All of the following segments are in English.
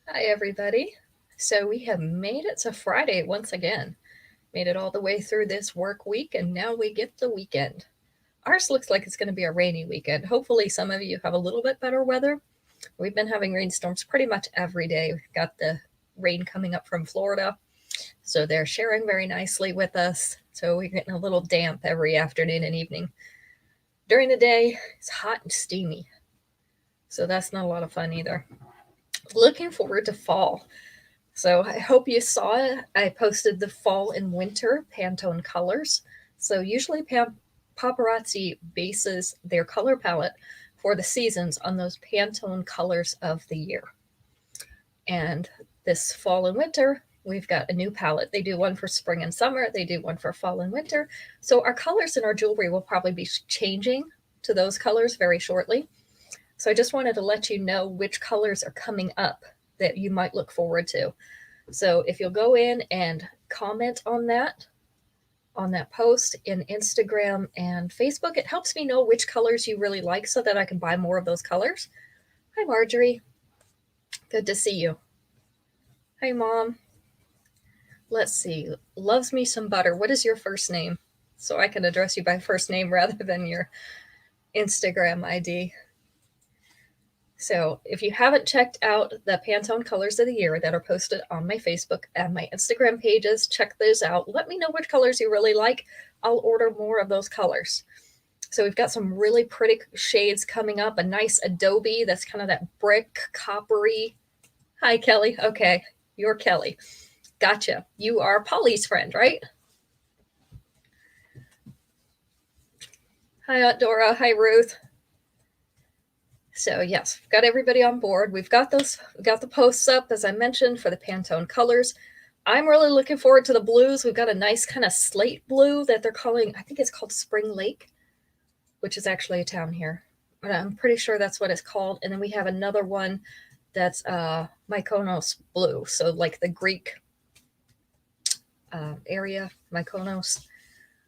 Hi, everybody. So we have made it to Friday once again. Made it all the way through this work week, and now we get the weekend. Ours looks like it's going to be a rainy weekend. Hopefully, some of you have a little bit better weather. We've been having rainstorms pretty much every day. We've got the rain coming up from Florida, so they're sharing very nicely with us. So we're getting a little damp every afternoon and evening. During the day, it's hot and steamy, so that's not a lot of fun either. Looking forward to fall. So I hope you saw it. I posted the fall and winter Pantone colors. So usually paparazzi bases their color palette for the seasons on those Pantone colors of the year. And this fall and winter, we've got a new palette. They do one for spring and summer, they do one for fall and winter. So our colors in our jewelry will probably be changing to those colors very shortly. So I just wanted to let you know which colors are coming up that you might look forward to. So if you'll go in and comment on that post in Instagram and Facebook, it helps me know which colors you really like so that I can buy more of those colors. Hi, Marjorie. Good to see you. Hi, Mom. Let's see. Loves me some butter. What is your first name? So I can address you by first name rather than your Instagram ID. So if you haven't checked out the Pantone colors of the year that are posted on my Facebook and my Instagram pages, check those out. Let me know which colors you really like. I'll order more of those colors. So we've got some really pretty shades coming up. A nice adobe that's kind of that brick coppery. Hi, Kelly. Okay, you're Kelly. Gotcha. You are Polly's friend, right? Hi, Aunt Dora. Hi, Ruth. So yes, we've got everybody on board. We've got the posts up, as I mentioned, for the Pantone colors. I'm really looking forward to the blues. We've got a nice kind of slate blue that they're calling, I think it's called Spring Lake, which is actually a town here. But I'm pretty sure that's what it's called. And then we have another one that's Mykonos blue. So like the Greek area, Mykonos.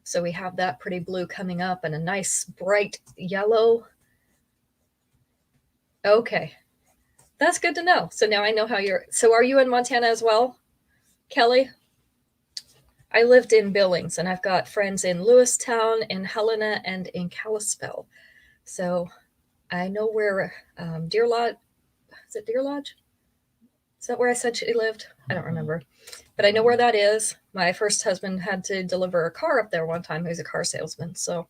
So we have that pretty blue coming up and a nice bright yellow. Okay, that's good to know. So now I know how you're. So are you in Montana as well, Kelly? I lived in Billings, and I've got friends in Lewistown, in Helena, and in Kalispell. So I know where Deer Lodge. Is it Deer Lodge? Is that where I said she lived? I don't remember, but I know where that is. My first husband had to deliver a car up there one time. He was a car salesman, so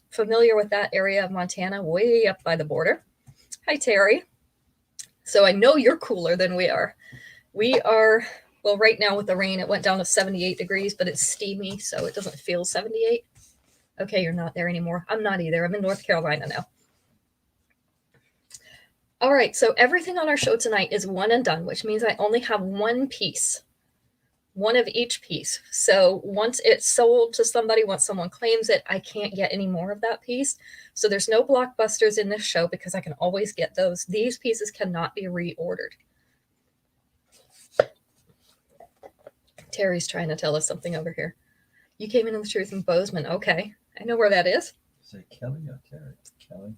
familiar with that area of Montana, way up by the border. Hi, Terry. So I know you're cooler than we are. We are, well, right now with the rain, it went down to 78 degrees, but it's steamy, so it doesn't feel 78. Okay, you're not there anymore. I'm not either. I'm in North Carolina now. All right, so everything on our show tonight is one and done, which means I only have one piece, one of each piece. So once it's sold to somebody, once someone claims it, I can't get any more of that piece. So there's no blockbusters in this show because I can always get those. These pieces cannot be reordered. Terry's trying to tell us something over here. You came in the truth in Bozeman. Okay, I know where that is. Say Kelly or Terry? Kelly.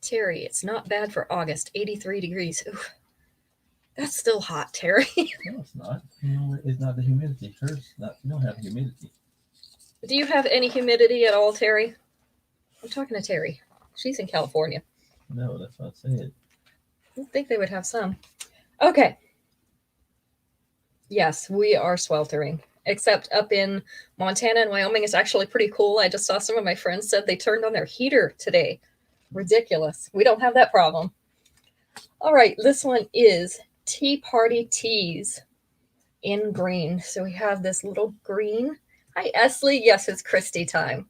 Terry, it's not bad for August. 83 degrees. Oof. That's still hot, Terry. No, it's not. No, it's not the humidity. Hers, not. You don't have humidity. Do you have any humidity at all, Terry? I'm talking to Terry. She's in California. No, that's what I said. I think they would have some. Okay. Yes, we are sweltering. Except up in Montana and Wyoming, it's actually pretty cool. I just saw some of my friends said they turned on their heater today. Ridiculous. We don't have that problem. All right, this one is Tea Party Teas in green. So we have this little green. Hi, Esley. Yes, it's Christy time.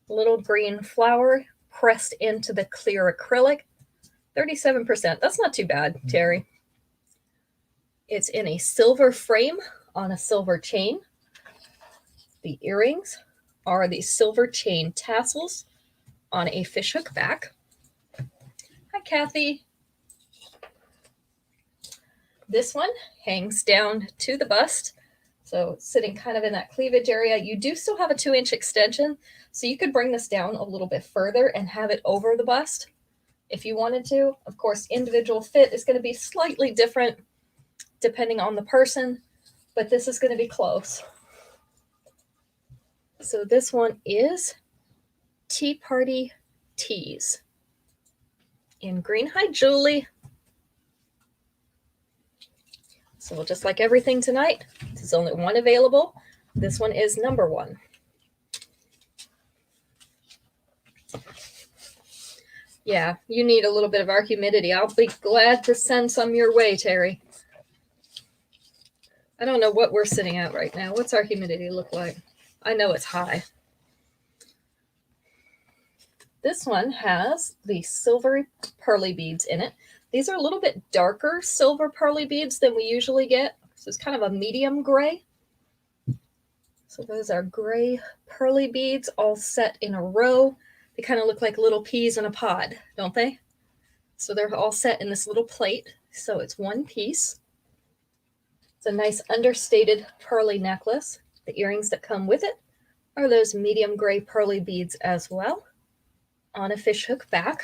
Little green flower pressed into the clear acrylic. 37%. That's not too bad, Terry. It's in a silver frame on a silver chain. The earrings are the silver chain tassels on a fishhook back. Hi, Kathy. This one hangs down to the bust, so sitting kind of in that cleavage area. You do still have a 2-inch extension, so you could bring this down a little bit further and have it over the bust if you wanted to. Of course, individual fit is going to be slightly different depending on the person, but this is going to be close. So this one is Tea Party Tees in Green. Hi, Julie. So just like everything tonight, there's only one available. This one is number 1. Yeah, you need a little bit of our humidity. I'll be glad to send some your way, Terry. I don't know what we're sitting at right now. What's our humidity look like? I know it's high. This one has the silvery pearly beads in it. These are a little bit darker silver pearly beads than we usually get. So it's kind of a medium gray. So those are gray pearly beads all set in a row. They kind of look like little peas in a pod, don't they? So they're all set in this little plate. So it's one piece. It's a nice understated pearly necklace. The earrings that come with it are those medium gray pearly beads as well on a fishhook back.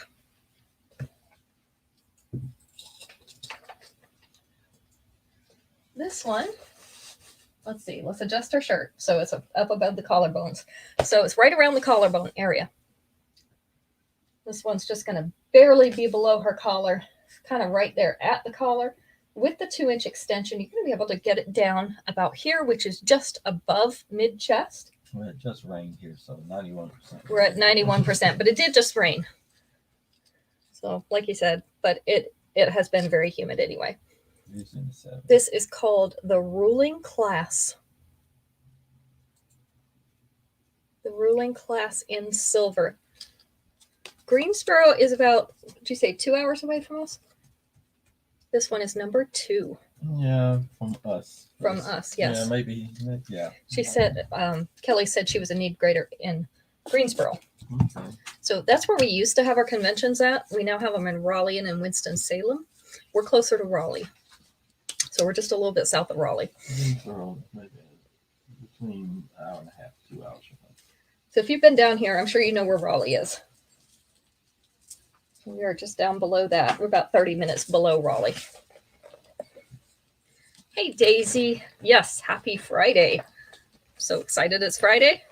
This one, let's see, let's adjust her shirt. So it's up above the collarbones. So it's right around the collarbone area. This one's just going to barely be below her collar, kind of right there at the collar. With the 2-inch extension, you're going to be able to get it down about here, which is just above mid-chest. Well, it just rained here, so 91%. We're at 91%, but it did just rain. So, like you said, but it has been very humid anyway. This is called the Ruling Class. The Ruling Class in silver. Greensboro is about, did you say 2 hours away from us? This one is number 2. Yeah, from us. From us, yes. Yeah, maybe, yeah. She said, Kelly said she was a need grader in Greensboro. Okay. So that's where we used to have our conventions at. We now have them in Raleigh and in Winston-Salem. We're closer to Raleigh. So we're just a little bit south of Raleigh. Greensboro, maybe between an hour and a half, 2 hours. So if you've been down here, I'm sure you know where Raleigh is. We are just down below that. We're about 30 minutes below Raleigh. Hey, Daisy. Yes, happy Friday. So excited it's Friday.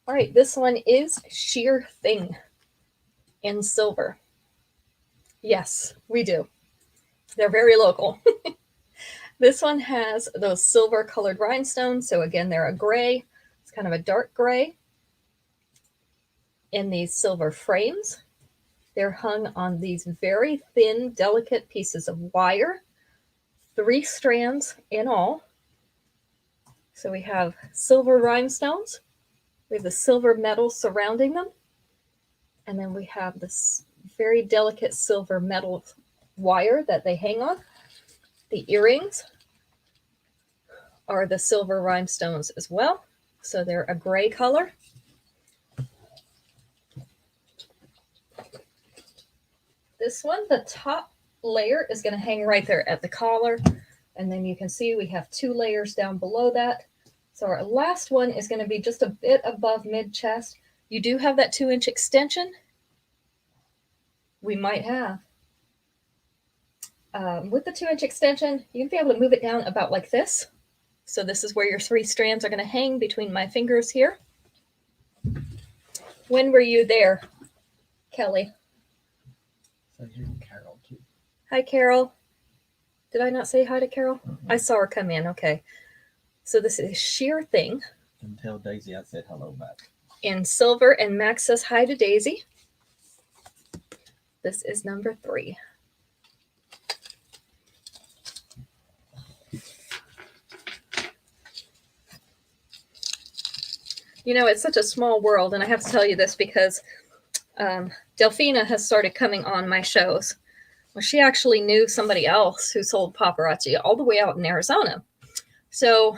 All right, this one is Sheer Thing in silver. Yes, we do. They're very local. This one has those silver colored rhinestones. So again, they're a gray. It's kind of a dark gray in these silver frames. They're hung on these very thin, delicate pieces of wire, 3 strands in all. So we have silver rhinestones. We have the silver metal surrounding them. And then we have this very delicate silver metal wire that they hang on. The earrings are the silver rhinestones as well. So they're a gray color. This one, the top layer is going to hang right there at the collar. And then you can see we have 2 layers down below that. So our last one is going to be just a bit above mid-chest. You do have that 2-inch extension. We might have. With the 2-inch extension, you can be able to move it down about like this. So this is where your 3 strands are going to hang between my fingers here. When were you there, Kelly? So here's Carol too. Hi, Carol. Did I not say hi to Carol? Mm-hmm. I saw her come in. Okay. So this is Sheer Thing. And tell Daisy I said hello back. In silver, and Max says hi to Daisy. This is number 3. You know, it's such a small world, and I have to tell you this because Delphina has started coming on my shows. Well, she actually knew somebody else who sold paparazzi all the way out in Arizona. So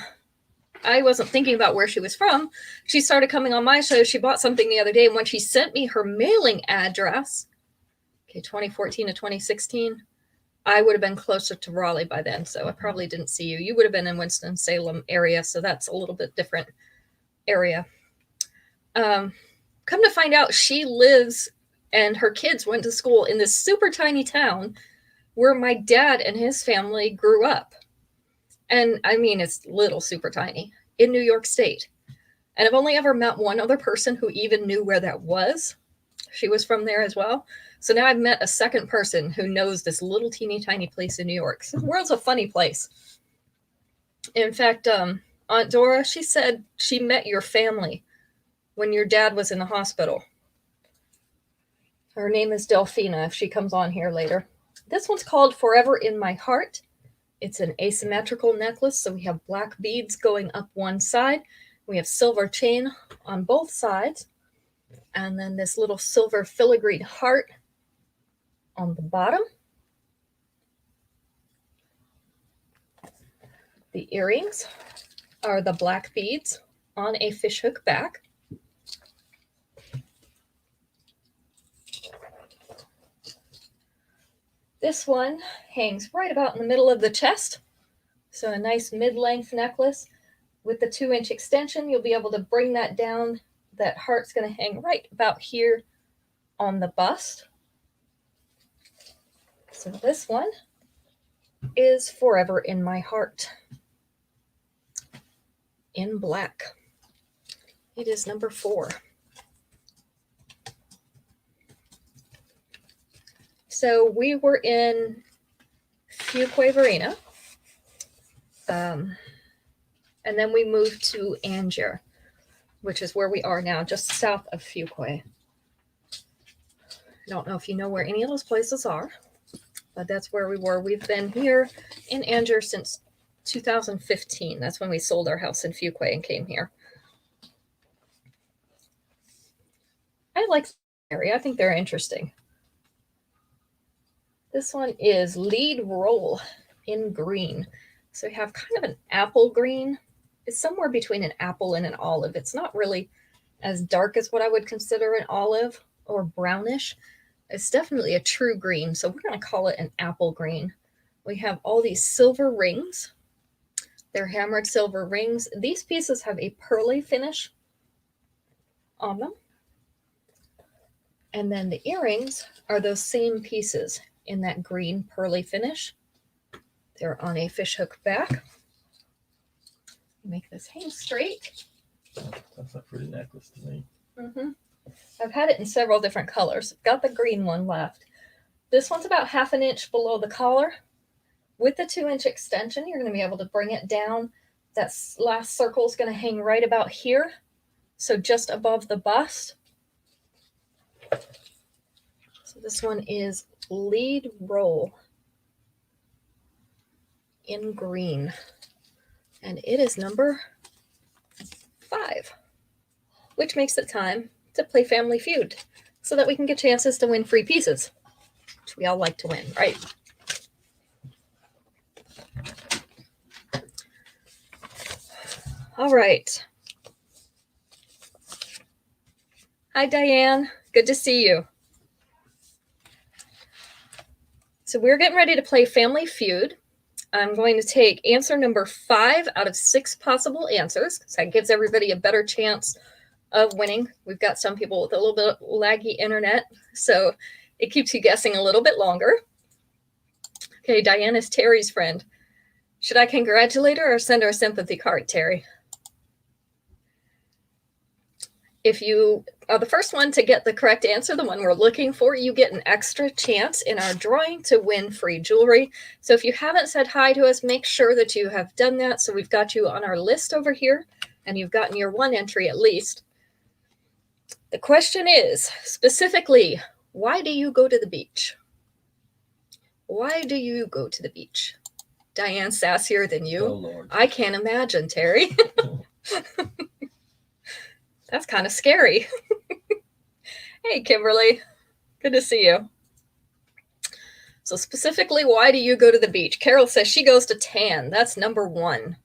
I wasn't thinking about where she was from. She started coming on my show. She bought something the other day, and when she sent me her mailing address, 2014 to 2016, I would have been closer to Raleigh by then, so I probably didn't see you. You would have been in Winston-Salem area, so that's a little bit different area. Come to find out, she lives and her kids went to school in this super tiny town where my dad and his family grew up. And I mean, it's little super tiny in New York State. And I've only ever met one other person who even knew where that was. She was from there as well. So now I've met a second person who knows this little teeny tiny place in New York. So the world's a funny place. In fact, Aunt Dora, she said she met your family when your dad was in the hospital. Her name is Delphina, if she comes on here later. This one's called Forever in My Heart. It's an asymmetrical necklace, so we have black beads going up one side. We have silver chain on both sides. And then this little silver filigree heart on the bottom. The earrings are the black beads on a fishhook back. This one hangs right about in the middle of the chest. So a nice mid-length necklace with the 2-inch extension. You'll be able to bring that down. That heart's going to hang right about here on the bust. So this one is Forever in My Heart in black. It is number 4. So we were in Fuquay Varina, and then we moved to Angier, which is where we are now, just south of Fuquay. I don't know if you know where any of those places are, but that's where we were. We've been here in Angier since 2015. That's when we sold our house in Fuquay and came here. I like this area. I think they're interesting. This one is Lead Roll in green. So we have kind of an apple green. It's somewhere between an apple and an olive. It's not really as dark as what I would consider an olive or brownish. It's definitely a true green. So we're going to call it an apple green. We have all these silver rings. They're hammered silver rings. These pieces have a pearly finish on them. And then the earrings are those same pieces in that green pearly finish. They're on a fishhook back. Make this hang straight. That's a pretty necklace to me. I've had it in several different colors. Got the green one left. This one's about 1/2 inch below the collar. With the 2-inch extension, you're going to be able to bring it down. That last circle is going to hang right about here. So just above the bust. So this one is Lead Roll in green. And it is number 5, which makes it time to play Family Feud so that we can get chances to win free pieces, which we all like to win, right? All right. Hi, Diane. Good to see you. So we're getting ready to play Family Feud. I'm going to take answer number 5 out of 6 possible answers. So that gives everybody a better chance of winning. We've got some people with a little bit laggy internet, so it keeps you guessing a little bit longer. Okay, Diane is Terry's friend. Should I congratulate her or send her a sympathy card, Terry? If you are the first one to get the correct answer, the one we're looking for, you get an extra chance in our drawing to win free jewelry. So if you haven't said hi to us, make sure that you have done that. So we've got you on our list over here, and you've gotten your 1 entry at least. The question is, specifically, why do you go to the beach? Why do you go to the beach? Diane sassier than you. Oh, Lord. I can't imagine, Terry. That's kind of scary. Hey, Kimberly. Good to see you. So specifically, why do you go to the beach? Carol says she goes to tan. That's number 1.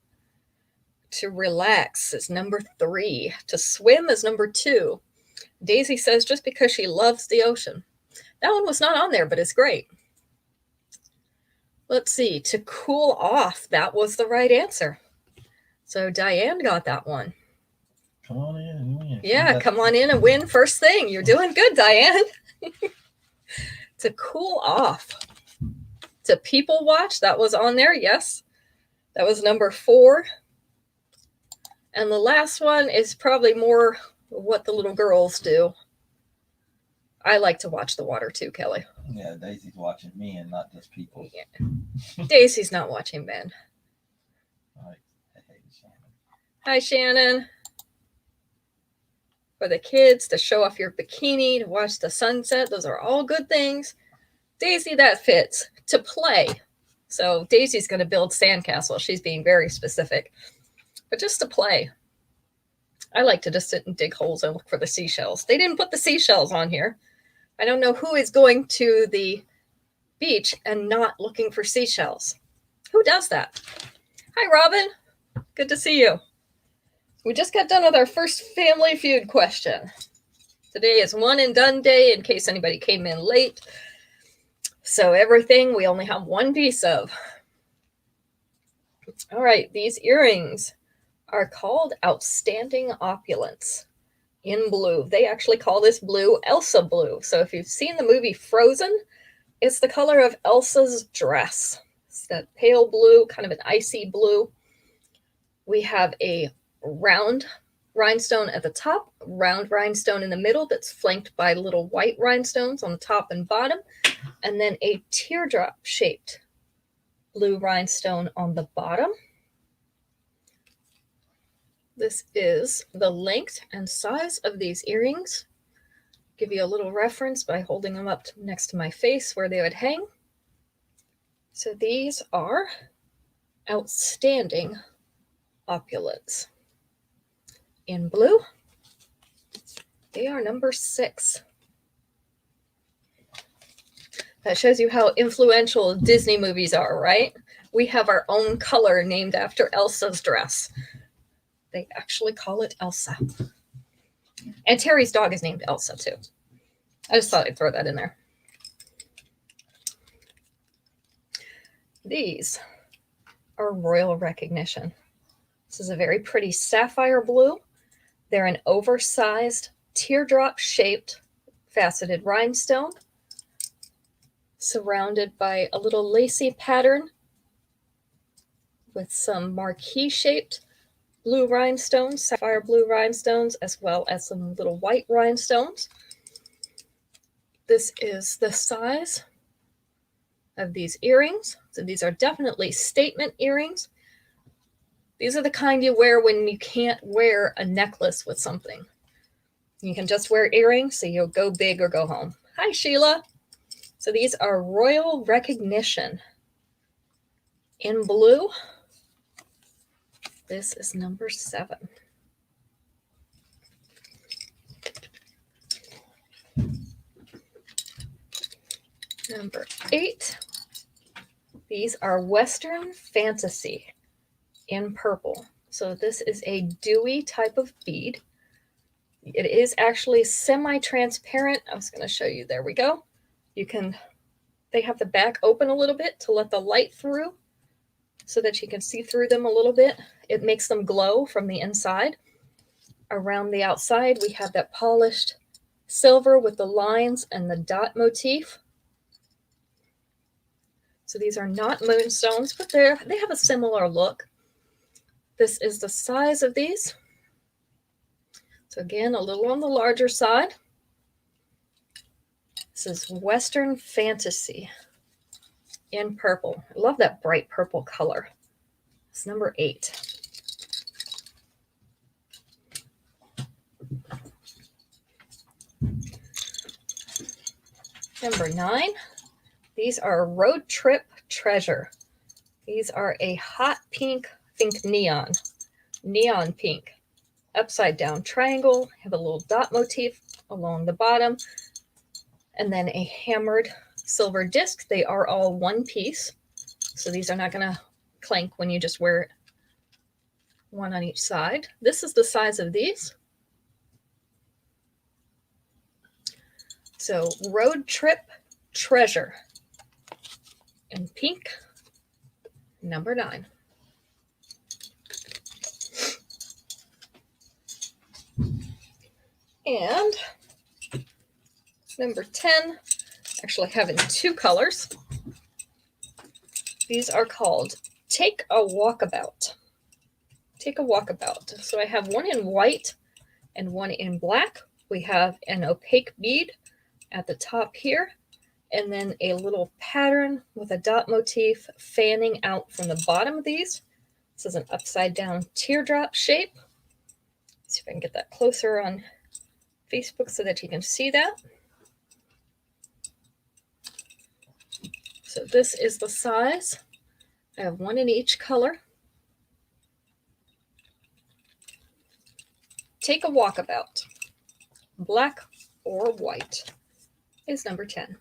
To relax is number 3. To swim is number 2. Daisy says just because she loves the ocean. That one was not on there, but it's great. Let's see. To cool off. That was the right answer. So Diane got that one. Come on in and win. Yeah, come on in and win first thing. You're doing good, Diane. To cool off. To people watch, that was on there, yes. That was number 4. And the last one is probably more what the little girls do. I like to watch the water too, Kelly. Yeah, Daisy's watching me and not just people. Yeah. Daisy's not watching Ben. All right. Hey, Shannon. Hi, Shannon. For the kids, to show off your bikini, to watch the sunset, those are all good things. Daisy, that fits. To play. So Daisy's going to build sandcastle. She's being very specific. But just to play. I like to just sit and dig holes and look for the seashells. They didn't put the seashells on here. I don't know who is going to the beach and not looking for seashells. Who does that? Hi, Robin. Good to see you. We just got done with our first Family Feud question. Today is one and done day in case anybody came in late. So everything we only have one piece of. All right, these earrings are called Outstanding Opulence in blue. They actually call this blue Elsa blue. So if you've seen the movie Frozen, it's the color of Elsa's dress. It's that pale blue, kind of an icy blue. We have a round rhinestone at the top, round rhinestone in the middle that's flanked by little white rhinestones on the top and bottom, and then a teardrop shaped blue rhinestone on the bottom. This is the length and size of these earrings. Give you a little reference by holding them up next to my face where they would hang. So these are Outstanding Opulence. In blue, they are number 6. That shows you how influential Disney movies are, right? We have our own color named after Elsa's dress. They actually call it Elsa. And Terry's dog is named Elsa, too. I just thought I'd throw that in there. These are Royal Recognition. This is a very pretty sapphire blue. They're an oversized, teardrop-shaped, faceted rhinestone, surrounded by a little lacy pattern with some marquee-shaped blue rhinestones, sapphire blue rhinestones, as well as some little white rhinestones. This is the size of these earrings. So these are definitely statement earrings. These are the kind you wear when you can't wear a necklace with something. You can just wear earrings, so you'll go big or go home. Hi, Sheila. So these are Royal Recognition in blue. This is number 7. Number 8. These are Western Fantasy in purple. So this is a dewy type of bead. It is actually semi-transparent. I was going to show you. There we go. They have the back open a little bit to let the light through so that you can see through them a little bit. It makes them glow from the inside. Around the outside, we have that polished silver with the lines and the dot motif. So these are not moonstones, but they have a similar look. This is the size of these. So again, a little on the larger side. This is Western Fantasy in purple. I love that bright purple color. It's number 8. Number 9. These are Road Trip Treasure. These are a hot pink, I think neon pink, upside down triangle. Have a little dot motif along the bottom, and then a hammered silver disc. They are all one piece, so these are not going to clank when you just wear it one on each side. This is the size of these. So Road Trip Treasure in pink, number 9. And Number 10, actually having two colors. These are called Take a Walkabout. Take a Walkabout. So I have one in white and one in black. We have an opaque bead at the top here, and then a little pattern with a dot motif fanning out from the bottom of these. This is an upside down teardrop shape. Let's see if I can get that closer on Facebook so that you can see that. So this is the size. I have one in each color. Take a Walkabout. Black or white is number 10.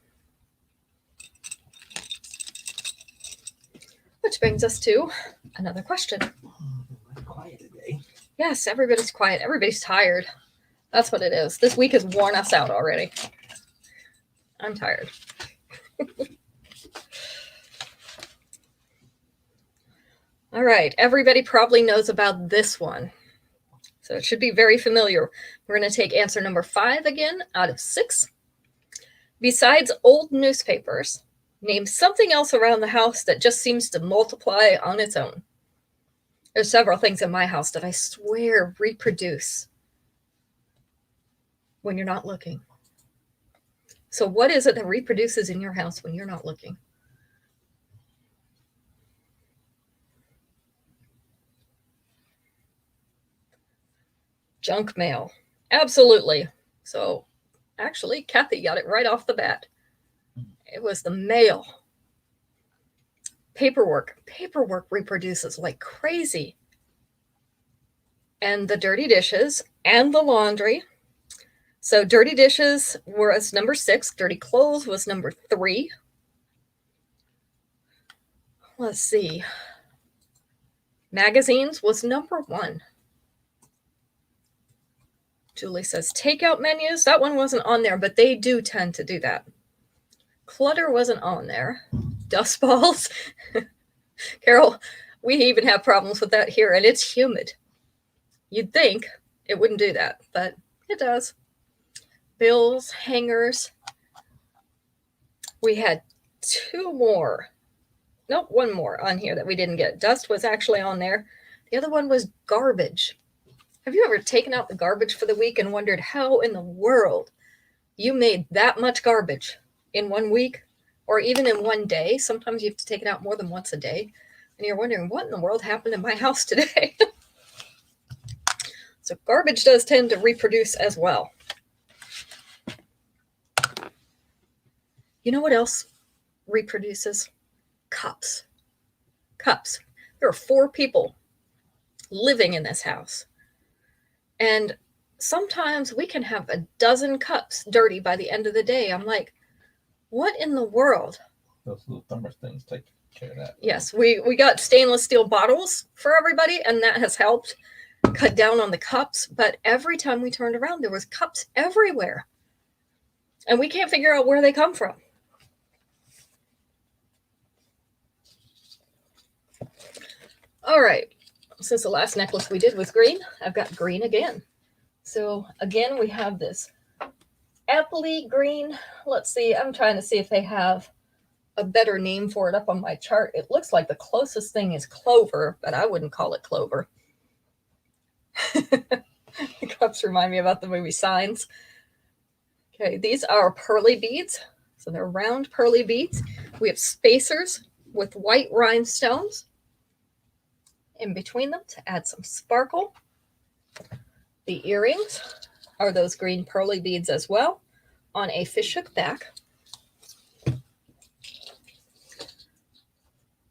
Which brings us to another question. Quiet today. Yes, everybody's quiet. Everybody's tired. That's what it is. This week has worn us out already. I'm tired. All right. Everybody probably knows about this one. So it should be very familiar. We're going to take answer number 5 again out of 6. Besides old newspapers, name something else around the house that just seems to multiply on its own. There's several things in my house that I swear reproduce when you're not looking. So what is it that reproduces in your house when you're not looking? Junk mail. Absolutely. So actually, Kathy got it right off the bat. It was the mail. Paperwork. Paperwork reproduces like crazy. And the dirty dishes and the laundry. So dirty dishes was number 6. Dirty clothes was number 3. Let's see. Magazines was number 1. Julie says takeout menus. That one wasn't on there, but they do tend to do that. Clutter wasn't on there. Dust balls. Carol, we even have problems with that here, and it's humid. You'd think it wouldn't do that, but it does. Bills, hangers. We had 2 more. Nope, 1 more on here that we didn't get. Dust was actually on there. The other one was garbage. Have you ever taken out the garbage for the week and wondered how in the world you made that much garbage in 1 week or even in 1 day? Sometimes you have to take it out more than once a day. And you're wondering, what in the world happened in my house today? So garbage does tend to reproduce as well. You know what else reproduces? Cups. Cups. There are 4 people living in this house. And sometimes we can have a dozen cups dirty by the end of the day. I'm like, what in the world? Those little thermos things take care of that. Yes, we got stainless steel bottles for everybody, and that has helped cut down on the cups. But every time we turned around, there was cups everywhere. And we can't figure out where they come from. All right. Since the last necklace we did was green, I've got green again. So again, we have this appley green. Let's see. I'm trying to see if they have a better name for it up on my chart. It looks like the closest thing is clover, but I wouldn't call it clover. The cups remind me about the movie Signs. Okay, these are pearly beads. So they're round pearly beads. We have spacers with white rhinestones in between them to add some sparkle. The earrings are those green pearly beads as well on a fishhook back.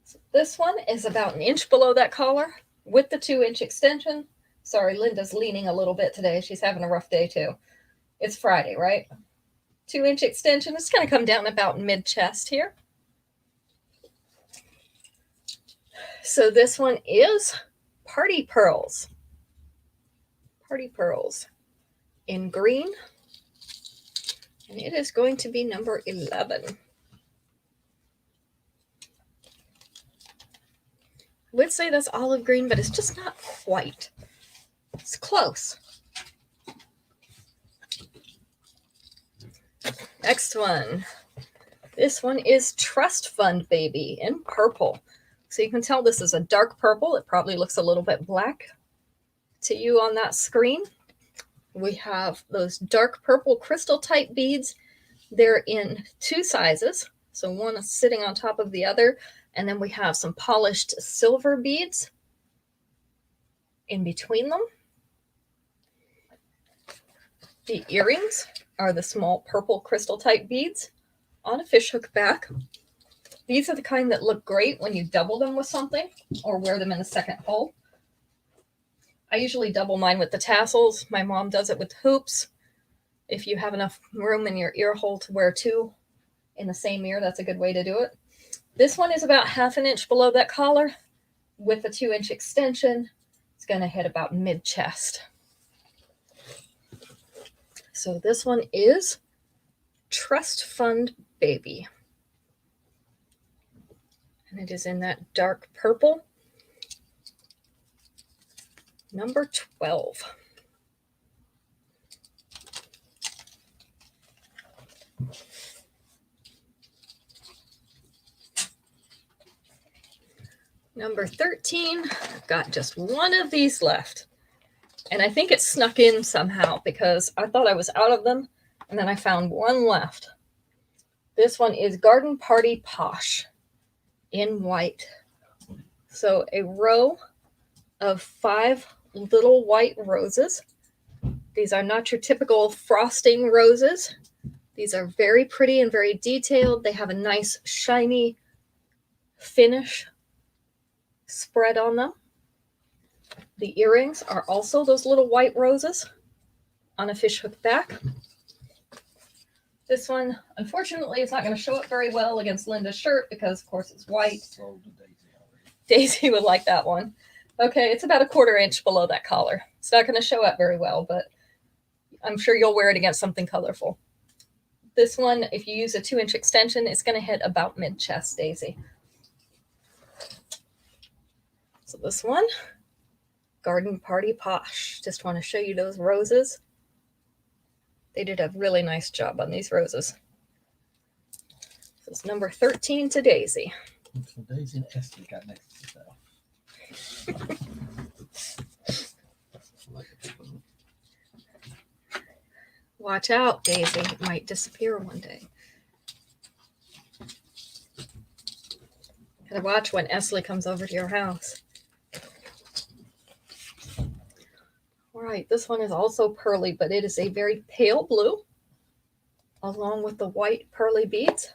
So this one is about 1 inch below that collar with the 2-inch extension. Sorry, Linda's leaning a little bit today. She's having a rough day too. It's Friday, right? 2-inch extension. It's going to come down about mid-chest here. So this one is Party Pearls. Party Pearls in green. And it is going to be number 11. I would say that's olive green, but it's just not quite. It's close. Next one. This one is Trust Fund Baby in purple. So you can tell this is a dark purple. It probably looks a little bit black to you on that screen. We have those dark purple crystal type beads. They're in two sizes. So one is sitting on top of the other. And then we have some polished silver beads in between them. The earrings are the small purple crystal type beads on a fishhook back. These are the kind that look great when you double them with something or wear them in a second hole. I usually double mine with the tassels. My mom does it with hoops. If you have enough room in your ear hole to wear two in the same ear, that's a good way to do it. This one is about 1/2 inch below that collar with a 2-inch extension. It's going to hit about mid-chest. So this one is Trust Fund Baby. And it is in that dark purple. Number 12. Number 13. I've got just one of these left. And I think it snuck in somehow because I thought I was out of them. And then I found one left. This one is Garden Party Posh in white. So a row of 5 little white roses. These are not your typical frosting roses. These are very pretty and very detailed. They have a nice shiny finish spread on them. The earrings are also those little white roses on a fishhook back. This one, unfortunately, is not going to show up very well against Linda's shirt because, of course, it's white. Daisy would like that one. Okay, it's about 1/4 inch below that collar. It's not going to show up very well, but I'm sure you'll wear it against something colorful. This one, if you use a 2-inch extension, it's going to hit about mid-chest, Daisy. So this one, Garden Party Posh. Just want to show you those roses. They did a really nice job on these roses. This is number 13 to Daisy. So Daisy and Esther got next to each other. Watch out, Daisy. It might disappear one day. Gotta watch when Esley comes over to your house. All right, this one is also pearly, but it is a very pale blue, along with the white pearly beads.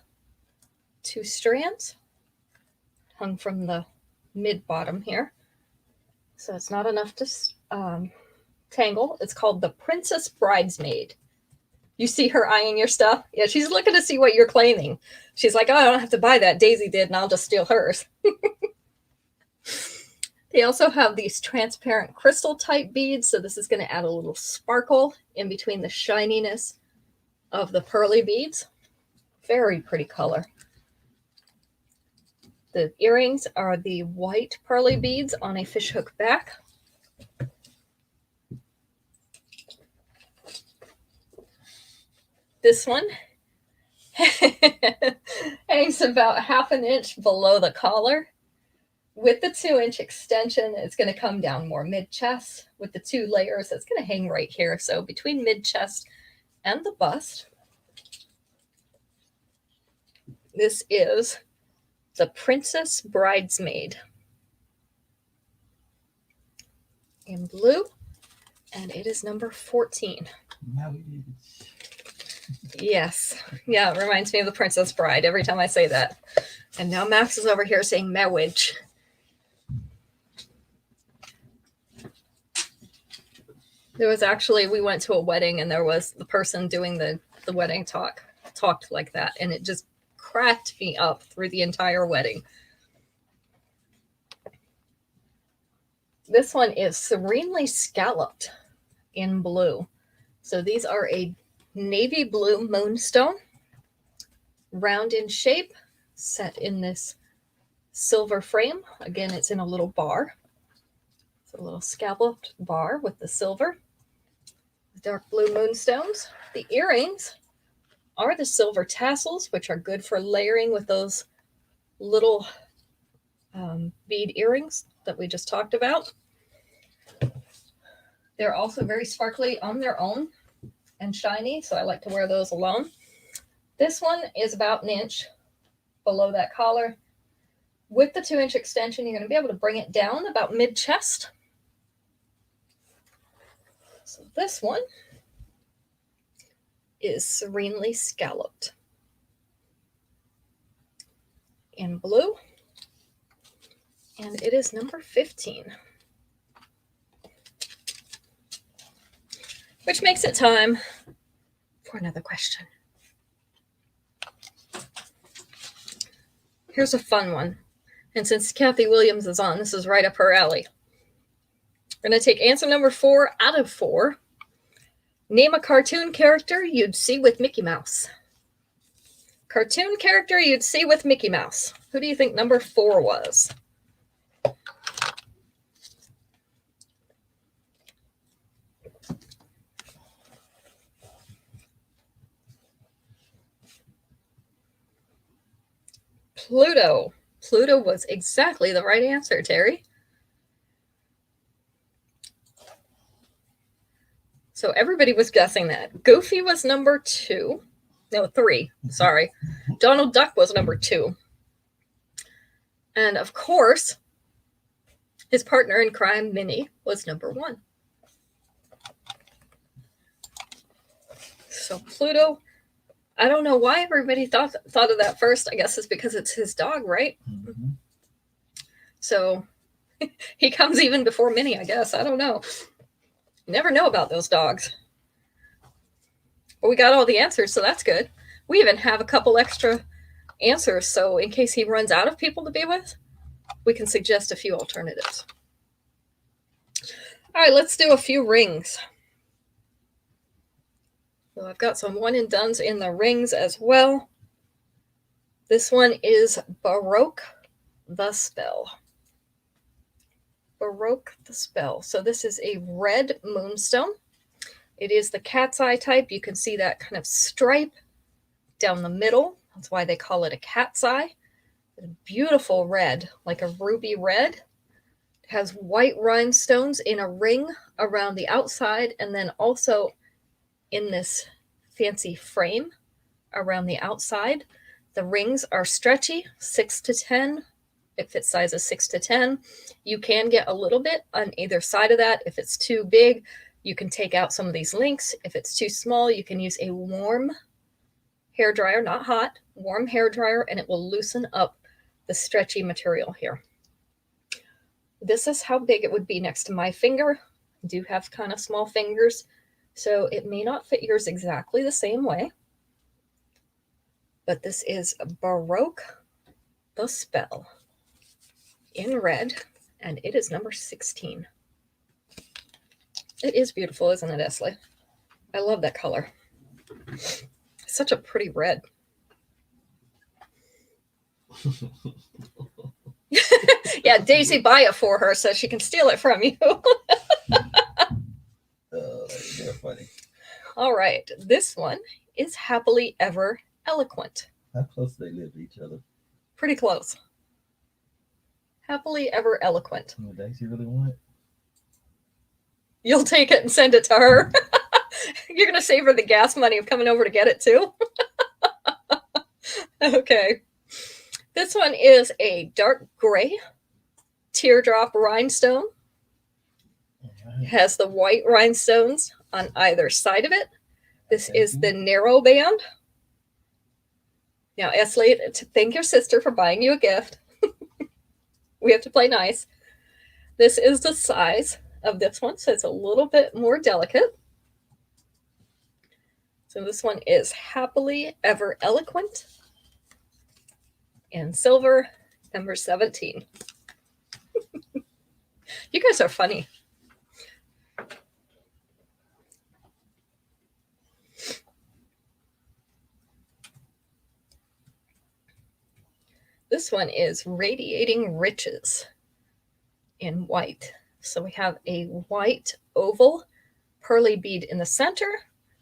2 strands hung from the mid-bottom here. So it's not enough to tangle. It's called the Princess Bridesmaid. You see her eyeing your stuff? Yeah, she's looking to see what you're claiming. She's like, oh, I don't have to buy that. Daisy did, and I'll just steal hers. They also have these transparent crystal type beads. So this is going to add a little sparkle in between the shininess of the pearly beads. Very pretty color. The earrings are the white pearly beads on a fishhook back. This one hangs about 1/2 inch below the collar. With the 2-inch extension, it's going to come down more mid-chest. With the 2 layers, it's going to hang right here. So between mid-chest and the bust. This is the Princess Bridesmaid in blue, and it is number 14. Yes. Yeah, it reminds me of the Princess Bride every time I say that. And now Max is over here saying marriage. There was actually, we went to a wedding and there was the person doing the wedding talked like that. And it just cracked me up through the entire wedding. This one is Serenely Scalloped in blue. So these are a navy blue moonstone, round in shape, set in this silver frame. Again, it's in a little bar. It's a little scalloped bar with the silver. Dark blue moonstones. The earrings are the silver tassels, which are good for layering with those little bead earrings that we just talked about. They're also very sparkly on their own and shiny, so I like to wear those alone. This one is about an inch below that collar. With the 2-inch extension, you're going to be able to bring it down about mid-chest. So this one is serenely scalloped in blue, and it is number 15. Which makes it time for another question. Here's a fun one. And since Kathy Williams is on, this is right up her alley. We're going to take answer number 4 out of 4. Name a cartoon character you'd see with Mickey Mouse. Cartoon character you'd see with Mickey Mouse. Who do you think number 4 was? Pluto. Pluto was exactly the right answer, Terry. So everybody was guessing that. Goofy was number 2. No, 3. Sorry. Donald Duck was number 2. And of course, his partner in crime, Minnie, was number 1. So Pluto, I don't know why everybody thought of that first. I guess it's because it's his dog, right? Mm-hmm. So he comes even before Minnie, I guess. I don't know. You never know about those dogs. But we got all the answers, so that's good. We even have a couple extra answers, so in case he runs out of people to be with, we can suggest a few alternatives. All right, let's do a few rings. So I've got some one and dones in the rings as well. This one is Baroque the Spell. Baroque the Spell. So this is a red moonstone. It is the cat's eye type. You can see that kind of stripe down the middle. That's why they call it a cat's eye. It's a beautiful red, like a ruby red. It has white rhinestones in a ring around the outside, and then also in this fancy frame around the outside. The rings are stretchy, 6 to 10. It fits sizes 6 to 10. You can get a little bit on either side of that. If it's too big, you can take out some of these links. If it's too small, you can use a warm hair dryer, not hot, warm hair dryer, and it will loosen up the stretchy material here. This is how big it would be next to my finger. I do have kind of small fingers, so it may not fit yours exactly the same way. But this is Baroque the Spell in red, and it is number 16. It is beautiful, isn't it, Esley? I love that color. It's such a pretty red. Yeah, Daisy, buy it for her so she can steal it from you. They're funny. All right, this one is Happily Ever Eloquent. How close do they live to each other? Pretty close. Happily Ever Eloquent. Would Daisy really want it? You'll take it and send it to her. You're going to save her the gas money of coming over to get it too. Okay. This one is a dark gray teardrop rhinestone. It has the white rhinestones on either side of it. This is the narrow band. Now, Esley, to thank your sister for buying you a gift. We have to play nice. This is the size of this one, so it's a little bit more delicate. So this one is Happily Ever Eloquent in silver, number 17. You guys are funny. This one is Radiating Riches in white. So we have a white oval pearly bead in the center,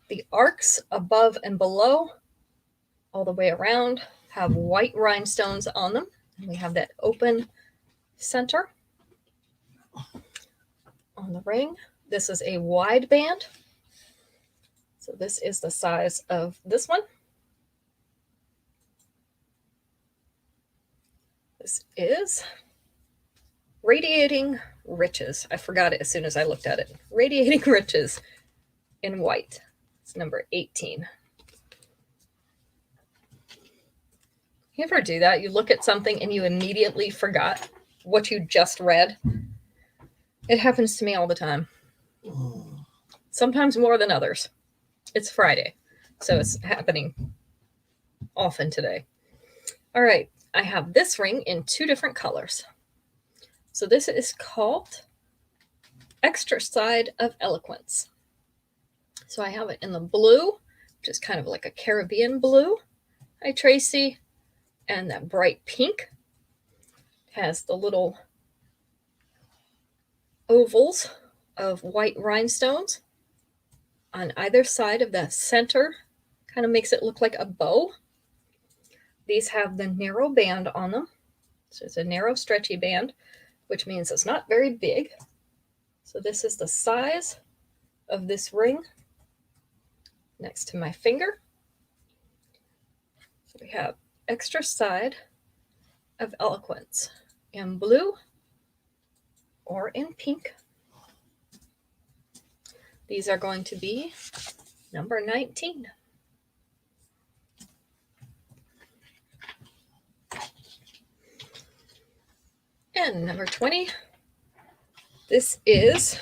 the arcs above and below, all the way around, have white rhinestones on them. And we have that open center on the ring. This is a wide band. So this is the size of this one. This is Radiating Riches. I forgot it as soon as I looked at it. Radiating Riches in white. It's number 18. You ever do that? You look at something and you immediately forgot what you just read? It happens to me all the time. Sometimes more than others. It's Friday, so it's happening often today. All right, I have this ring in 2 different colors. So this is called Extra Side of Eloquence. So I have it in the blue, which is kind of like a Caribbean blue. Hi, Tracy. And that bright pink has the little ovals of white rhinestones on either side of the center. Kind of makes it look like a bow. These have the narrow band on them. So it's a narrow, stretchy band, which means it's not very big. So this is the size of this ring next to my finger. So we have Extra Side of Eloquence in blue or in pink. These are going to be number 19. And number 20, this is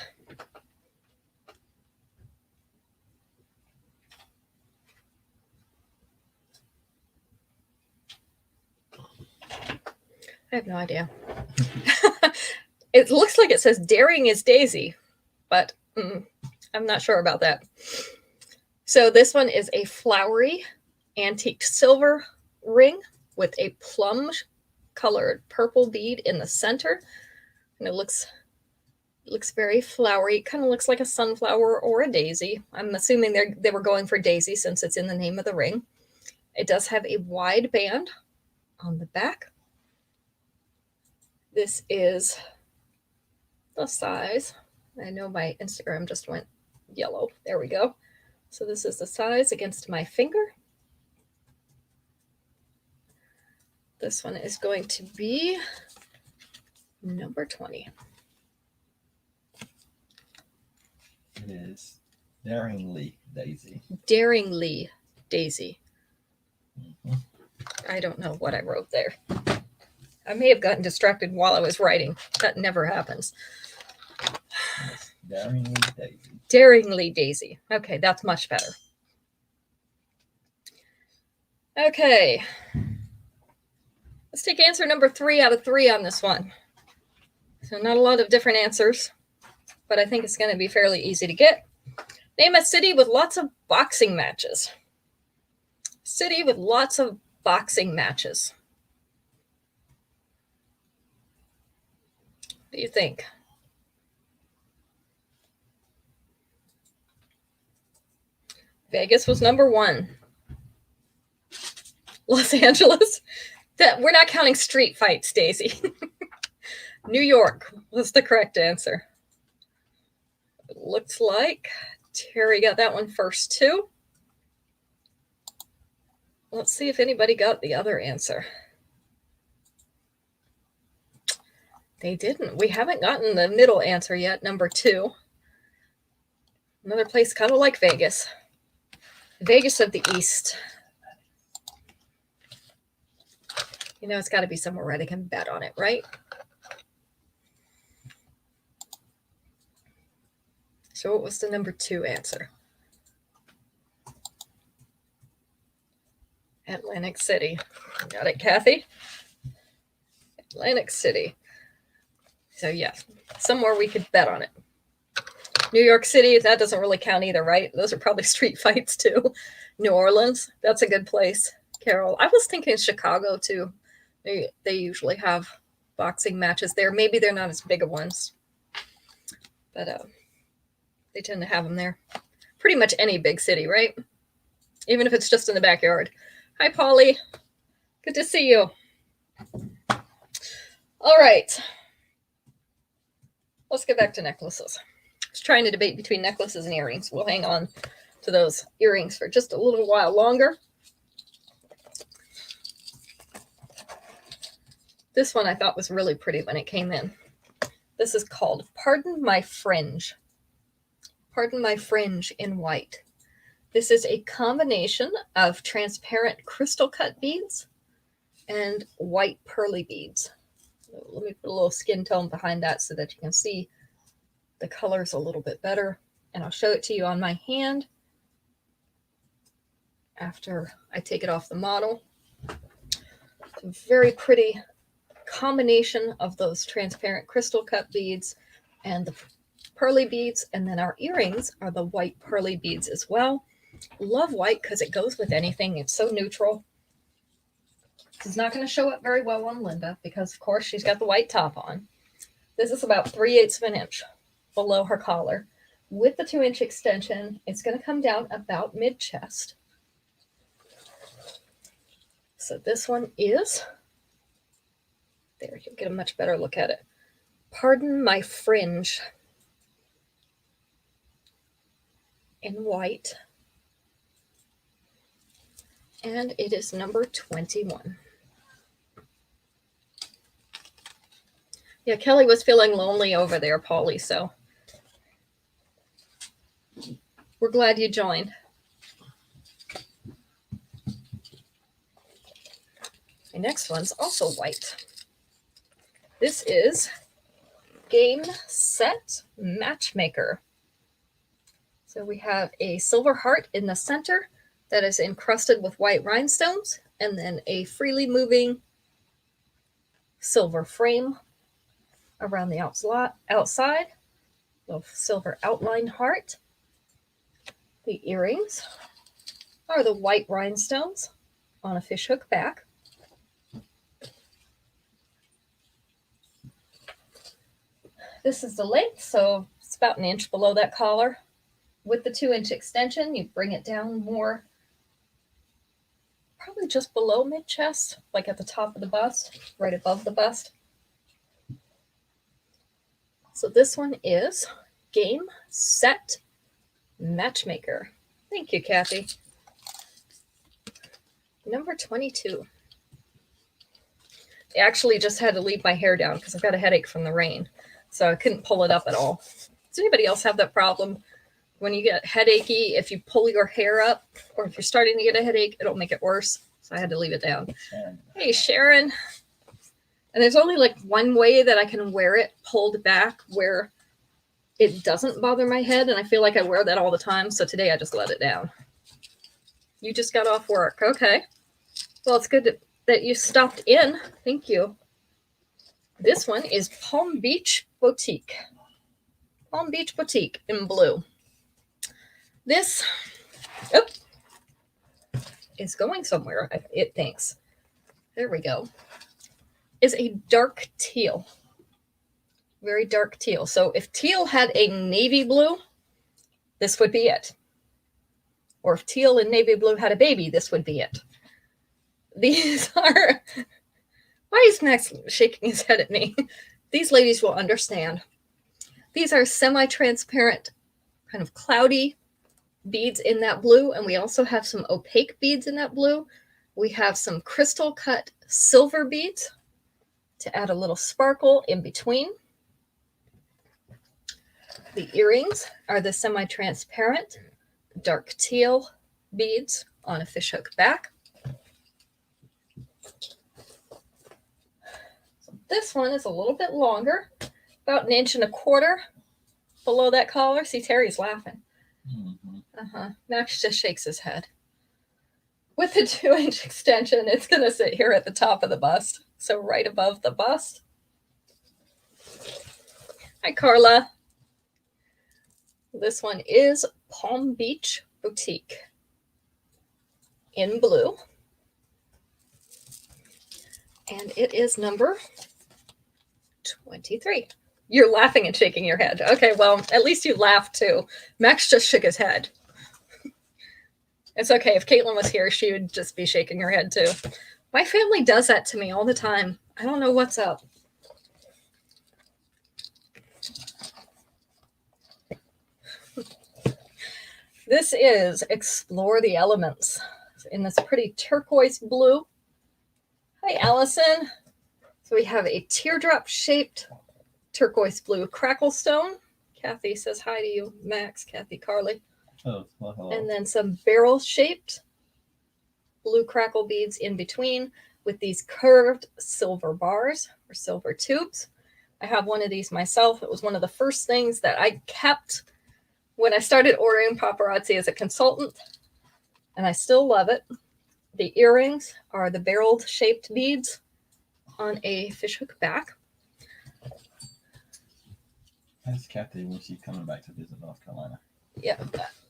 I have no idea. It looks like it says Daring is Daisy, but I'm not sure about that. So this one is a flowery antique silver ring with a plum colored purple bead in the center. And it looks very flowery. It kind of looks like a sunflower or a daisy. I'm assuming they were going for daisy since it's in the name of the ring. It does have a wide band on the back. This is the size. I know my Instagram just went yellow. There we go. So this is the size against my finger. This one is going to be number 20. It is Daringly Daisy. Daringly Daisy. Mm-hmm. I don't know what I wrote there. I may have gotten distracted while I was writing. That never happens. Yes, Daringly Daisy. Daringly Daisy. Okay, that's much better. Okay. Let's take answer number 3 out of 3 on this one. So not a lot of different answers, but I think it's going to be fairly easy to get. Name a city with lots of boxing matches. City with lots of boxing matches. What do you think? Vegas was number 1. Los Angeles. That we're not counting street fights, Daisy. New York was the correct answer. It looks like Terry got that one first too. Let's see if anybody got the other answer. They didn't. We haven't gotten the middle answer yet, number 2. Another place kind of like Vegas. Vegas of the East. You know, it's got to be somewhere where they can bet on it, right? So what was the number 2 answer? Atlantic City. Got it, Kathy? Atlantic City. So yeah, somewhere we could bet on it. New York City, that doesn't really count either, right? Those are probably street fights too. New Orleans, that's a good place. Carol, I was thinking Chicago too. They usually have boxing matches there. Maybe they're not as big of ones, but they tend to have them there. Pretty much any big city, right? Even if it's just in the backyard. Hi, Polly. Good to see you. All right. Let's get back to necklaces. I was trying to debate between necklaces and earrings. We'll hang on to those earrings for just a little while longer. This one I thought was really pretty when it came in. This is called Pardon My Fringe. Pardon My Fringe in white. This is a combination of transparent crystal cut beads and white pearly beads. So let me put a little skin tone behind that so that you can see the colors a little bit better. And I'll show it to you on my hand after I take it off the model. It's a very pretty combination of those transparent crystal cut beads and the pearly beads. And then our earrings are the white pearly beads as well. Love white because it goes with anything. It's so neutral. It's not going to show up very well on Linda because, of course, she's got the white top on. This is about 3/8 of an inch below her collar. With the 2-inch extension, it's going to come down about mid-chest. So this one is, there, you'll get a much better look at it. Pardon My Fringe in white. And it is number 21. Yeah, Kelly was feeling lonely over there, Polly, so we're glad you joined. My next one's also white. This is Game Set Matchmaker. So we have a silver heart in the center that is encrusted with white rhinestones, and then a freely moving silver frame around the outside, little silver outline heart. The earrings are the white rhinestones on a fishhook back. This is the length, so it's about an inch below that collar. With the 2-inch extension, you bring it down more, probably just below mid-chest, like at the top of the bust, right above the bust. So this one is Game Set Matchmaker. Thank you, Kathy. Number 22. I actually just had to leave my hair down because I've got a headache from the rain, so I couldn't pull it up at all. Does anybody else have that problem? When you get headachy, if you pull your hair up, or if you're starting to get a headache, it'll make it worse. So I had to leave it down. Hey, Sharon. And there's only like one way that I can wear it pulled back where it doesn't bother my head. And I feel like I wear that all the time. So today I just let it down. You just got off work. Okay. Well, it's good that you stopped in. Thank you. This one is Palm Beach Boutique. Palm Beach Boutique in blue. This is going somewhere, it thinks. There we go. Is a dark teal. Very dark teal. So if teal had a navy blue, this would be it. Or if teal and navy blue had a baby, this would be it. These are... Why is Max shaking his head at me? These ladies will understand. These are semi-transparent, kind of cloudy beads in that blue, and we also have some opaque beads in that blue. We have some crystal cut silver beads to add a little sparkle in between. The earrings are the semi-transparent dark teal beads on a fishhook back. So this one is a little bit longer, about 1.25 inches below that collar. See, Terry's laughing. Max just shakes his head. With the 2-inch extension, it's going to sit here at the top of the bust. So right above the bust. Hi, Carla. This one is Palm Beach Boutique in blue. And it is number 23. You're laughing and shaking your head. Okay, well, at least you laughed too. Max just shook his head. It's okay. If Caitlin was here, she would just be shaking her head too. My family does that to me all the time. I don't know what's up. This is Explore the Elements in this pretty turquoise blue. Hi, Allison. So we have a teardrop-shaped turquoise blue crackle stone. Kathy says hi to you, Max, Kathy, Carly. Oh, well, hello. And then some barrel-shaped blue crackle beads in between with these curved silver bars or silver tubes. I have one of these myself. It was one of the first things that I kept when I started ordering paparazzi as a consultant, and I still love it. The earrings are the barrel-shaped beads on a fishhook back. Ask Kathy when she's coming back to visit North Carolina. Yeah.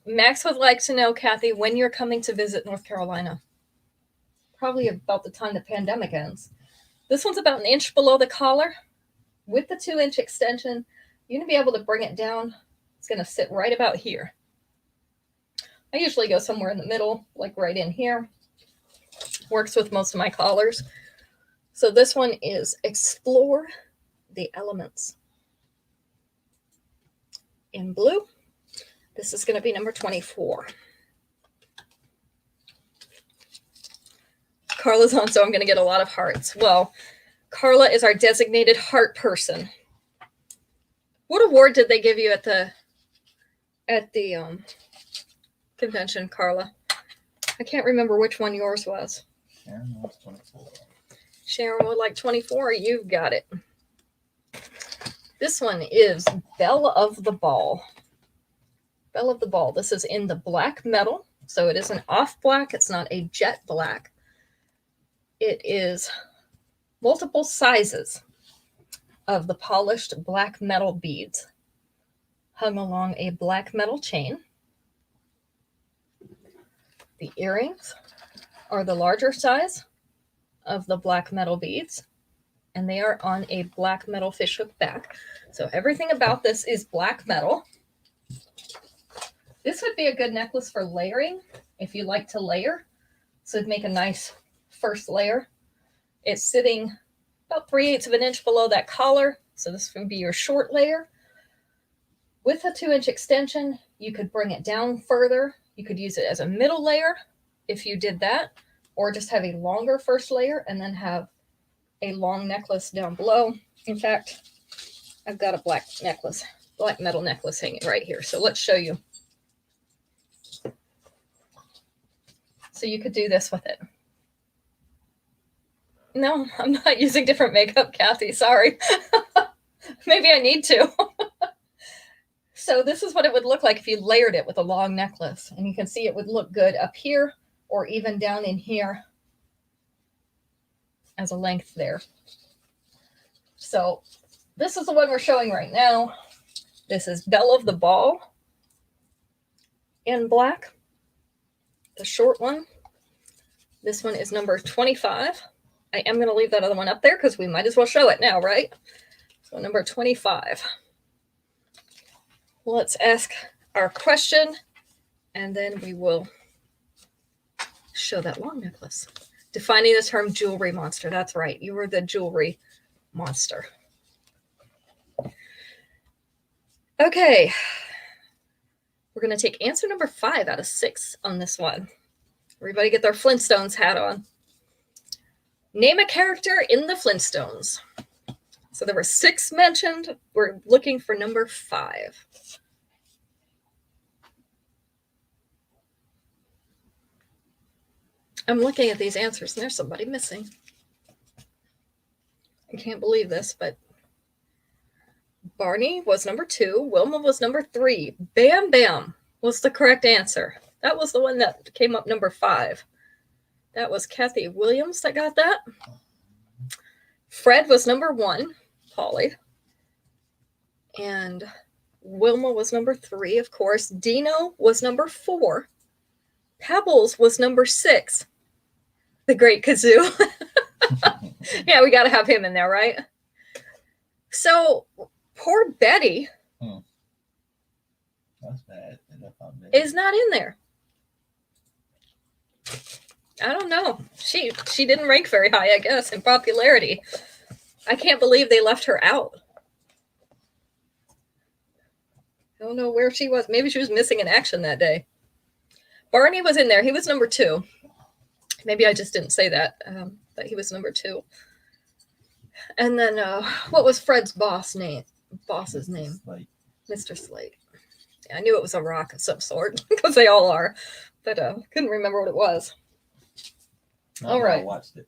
Max would like to know, Kathy, when you're coming to visit North Carolina. Probably about the time the pandemic ends. This one's about 1 inch below the collar. With the 2-inch extension, you're going to be able to bring it down. It's going to sit right about here. I usually go somewhere in the middle, like right in here. Works with most of my collars. So this one is Explore the Elements. In blue, this is going to be number 24. Carla's on, so I'm going to get a lot of hearts. Well, Carla is our designated heart person. What award did they give you at the convention, Carla? I can't remember which one yours was. Sharon was 24. Sharon would like 24. You've got it. This one is Belle of the Ball. Belle of the Ball. This is in the black metal. So it is an off black. It's not a jet black. It is multiple sizes of the polished black metal beads hung along a black metal chain. The earrings are the larger size of the black metal beads, and they are on a black metal fishhook back. So everything about this is black metal. This would be a good necklace for layering if you like to layer. So it'd make a nice first layer. It's sitting about 3/8 of an inch below that collar. So this would be your short layer. With a 2-inch extension, you could bring it down further. You could use it as a middle layer if you did that, or just have a longer first layer and then have a long necklace down below. In fact, I've got a black metal necklace hanging right here. So let's show you. So you could do this with it. No, I'm not using different makeup, Kathy. Sorry. Maybe I need to. So this is what it would look like if you layered it with a long necklace. And you can see it would look good up here or even down in here as a length there. So this is the one we're showing right now. This is Belle of the Ball in black, the short one. This one is number 25. I am going to leave that other one up there because we might as well show it now, right? So number 25. Let's ask our question, and then we will show that long necklace. Defining the term jewelry monster. That's right. You were the jewelry monster. Okay. We're going to take answer number 5 out of 6 on this one. Everybody get their Flintstones hat on. Name a character in the Flintstones. So there were 6 mentioned. We're looking for number 5. I'm looking at these answers and there's somebody missing. I can't believe this, but Barney was number 2. Wilma was number 3. Bam Bam was the correct answer. That was the one that came up number 5. That was Kathy Williams that got that. Fred was number 1, Polly. And Wilma was number 3, of course. Dino was number 4. Pebbles was number 6. The Great Kazoo. Yeah, we got to have him in there, right? So, poor Betty That's bad. is not in there. I don't know. She didn't rank very high, I guess, in popularity. I can't believe they left her out. I don't know where she was. Maybe she was missing in action that day. Barney was in there. He was number 2. Maybe I just didn't say that, but he was number 2. And then what was Fred's boss's name? Like, Mr. Slate. Yeah, I knew it was a rock of some sort because they all are, but couldn't remember what it was. All right. I watched it.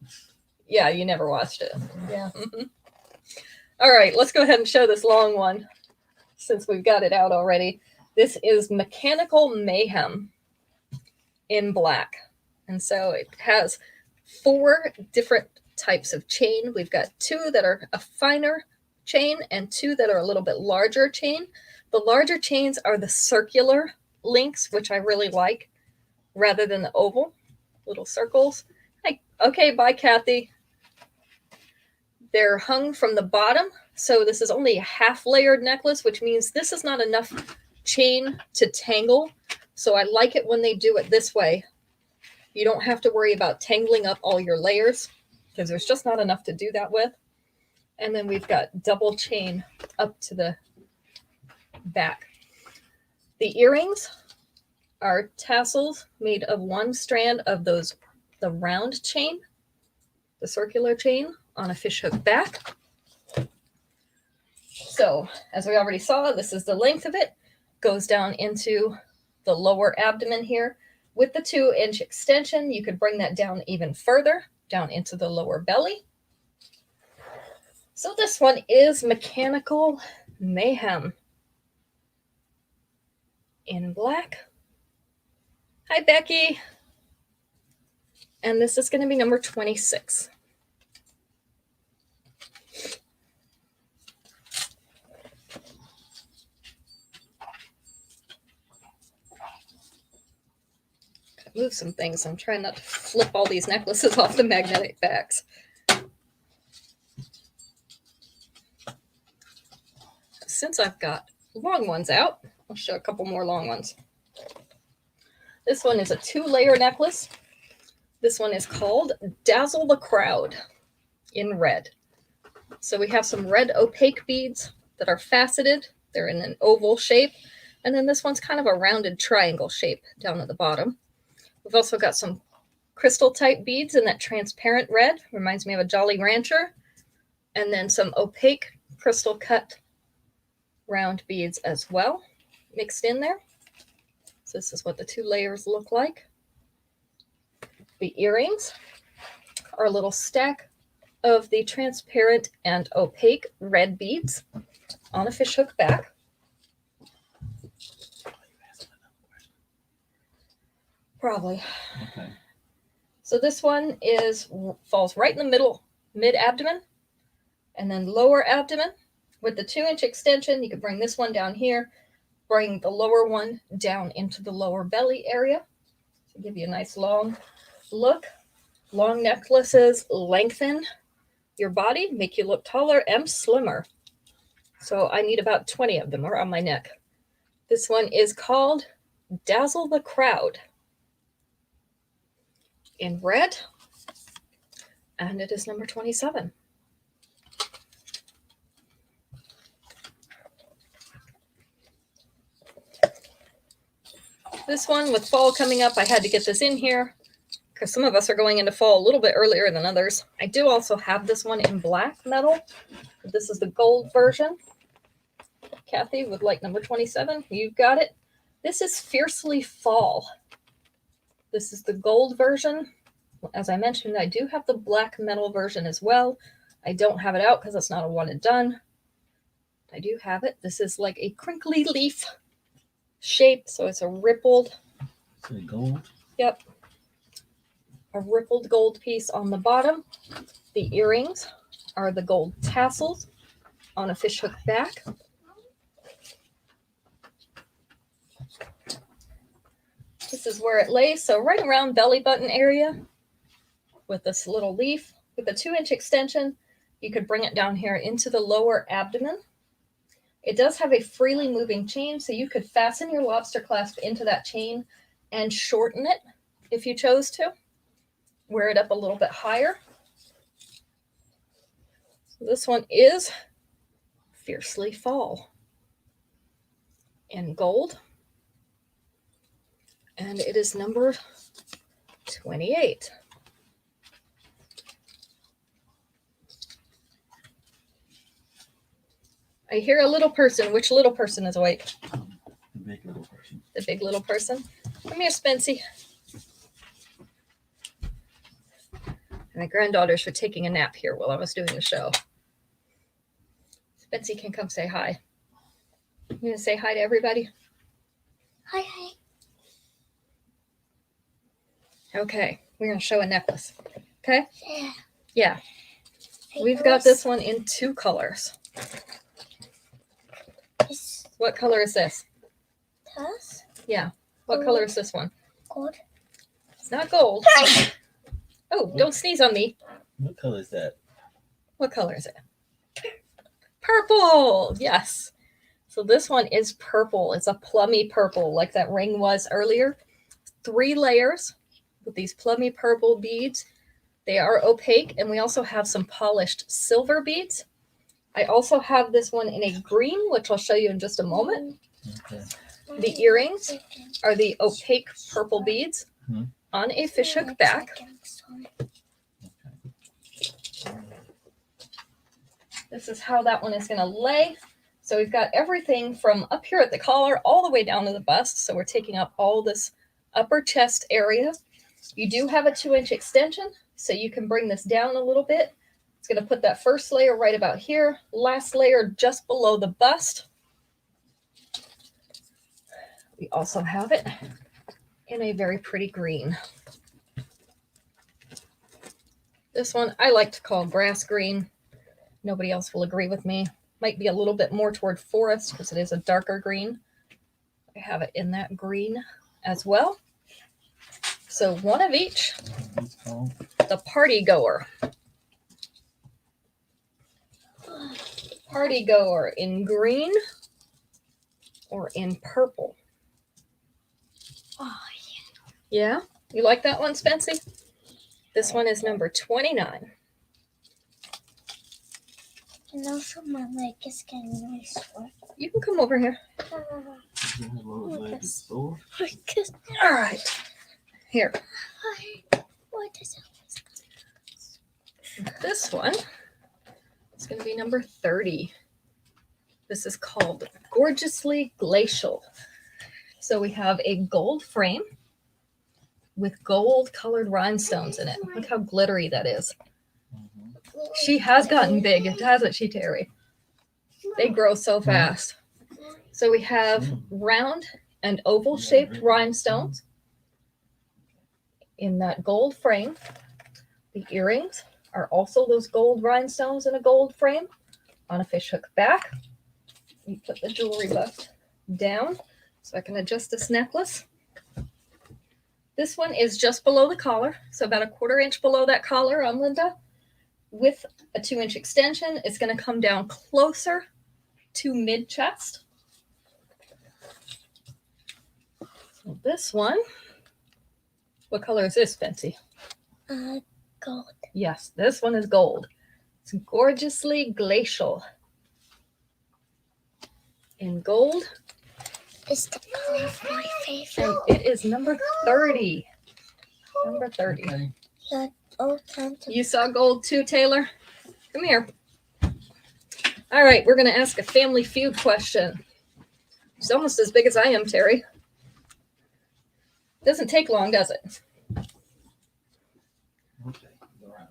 Yeah, you never watched it. Yeah. Mm-hmm. All right, let's go ahead and show this long one since we've got it out already. This is Mechanical Mayhem in black. And so it has 4 different types of chain. We've got 2 that are a finer chain and 2 that are a little bit larger chain. The larger chains are the circular links, which I really like, rather than the oval little circles. Okay, bye, Kathy. They're hung from the bottom, so this is only a half-layered necklace, which means this is not enough chain to tangle. So I like it when they do it this way. You don't have to worry about tangling up all your layers because there's just not enough to do that with. And then we've got double chain up to the back. The earrings are tassels made of 1 strand of the round chain, the circular chain on a fishhook back. So as we already saw, this is the length of it. Goes down into the lower abdomen here. With the 2-inch extension, you could bring that down even further, down into the lower belly. So this one is Mechanical Mayhem in black. Hi, Becky. And this is going to be number 26. Move some things. I'm trying not to flip all these necklaces off the magnetic backs. Since I've got long ones out, I'll show a couple more long ones. This one is a 2-layer necklace. This one is called Dazzle the Crowd in red. So we have some red opaque beads that are faceted. They're in an oval shape. And then this one's kind of a rounded triangle shape down at the bottom. We've also got some crystal type beads in that transparent red. Reminds me of a Jolly Rancher. And then some opaque crystal cut round beads as well mixed in there. So this is what the 2 layers look like. The earrings are a little stack of the transparent and opaque red beads on a fishhook back. Probably. Okay. So this one falls right in the middle, mid-abdomen, and then lower abdomen. With the 2-inch extension, you could bring this one down here, bring the lower one down into the lower belly area to give you a nice long look. Long necklaces lengthen your body, make you look taller and slimmer. So I need about 20 of them around my neck. This one is called Dazzle the Crowd in red, and it is number 27. This one, with fall coming up, I had to get this in here because some of us are going into fall a little bit earlier than others. I do also have this one in black metal. This is the gold version. Kathy would like number 27. You've got it. This is Fiercely Fall. This is the gold version. As I mentioned, I do have the black metal version as well. I don't have it out because it's not a one and done. I do have it. This is like a crinkly leaf shape, so it's a rippled. So gold? Yep. A rippled gold piece on the bottom. The earrings are the gold tassels on a fishhook back. This is where it lays, so right around belly button area with this little leaf. With a 2-inch extension, you could bring it down here into the lower abdomen. It does have a freely moving chain, so you could fasten your lobster clasp into that chain and shorten it if you chose to. Wear it up a little bit higher. So this one is Fiercely Fall in gold. And it is number 28. I hear a little person. Which little person is awake? The big little person. The big little person? Come here, Spency. My granddaughters were taking a nap here while I was doing the show. Spency can come say hi. You gonna say hi to everybody? Hi, hi. Okay, we're gonna show a necklace. Okay? Yeah. Yeah. Hey, We've got this one in 2 colors. This What color is this? does What color is this one? gold. It's not gold. Oh, don't sneeze on me. What color is that? What color is it? Purple. Yes. So this one is purple. It's a plummy purple like that ring was earlier. 3 layers with these plummy purple beads. They are opaque, and we also have some polished silver beads. I also have this one in a green, which I'll show you in just a moment. Okay. The earrings are the opaque purple beads on a fishhook back. This is how that one is going to lay. So we've got everything from up here at the collar all the way down to the bust. So we're taking up all this upper chest area. You do have a 2-inch extension, so you can bring this down a little bit. It's going to put that first layer right about here, last layer just below the bust. We also have it in a very pretty green. This one I like to call grass green. Nobody else will agree with me. Might be a little bit more toward forest because it is a darker green. I have it in that green as well. So one of each. It's called The Party Goer. Party Goer in green or in purple. Oh, Yeah? You like that one, Spency? This one is number 29. and also my leg is getting really sore. You can come over here. you have a little leg that's gold. Because All right. Here. what is it? This one is going to be number 30. This is called Gorgeously Glacial. So we have a gold frame with gold colored rhinestones in it. Look how glittery that is. She has gotten big, hasn't she, Terry? They grow so fast. So we have round and oval shaped rhinestones in that gold frame. The earrings are also those gold rhinestones in a gold frame on a fishhook back. You put the jewelry buff down so I can adjust this necklace. This one is just below the collar, so about a 1/4 inch below that collar on Linda. With a 2-inch extension, it's going to come down closer to mid-chest. So this one, what color is this, Fancy? Gold. Yes, this one is gold. It's Gorgeously Glacial. In gold, It's the color of my and favorite. it is number 30. Number 30. Okay. Oh, time to. You saw gold too, Taylor? Come here. All right, we're going to ask a Family Feud question. It's almost as big as I am, Terry. Doesn't take long, does it? Okay. Go around.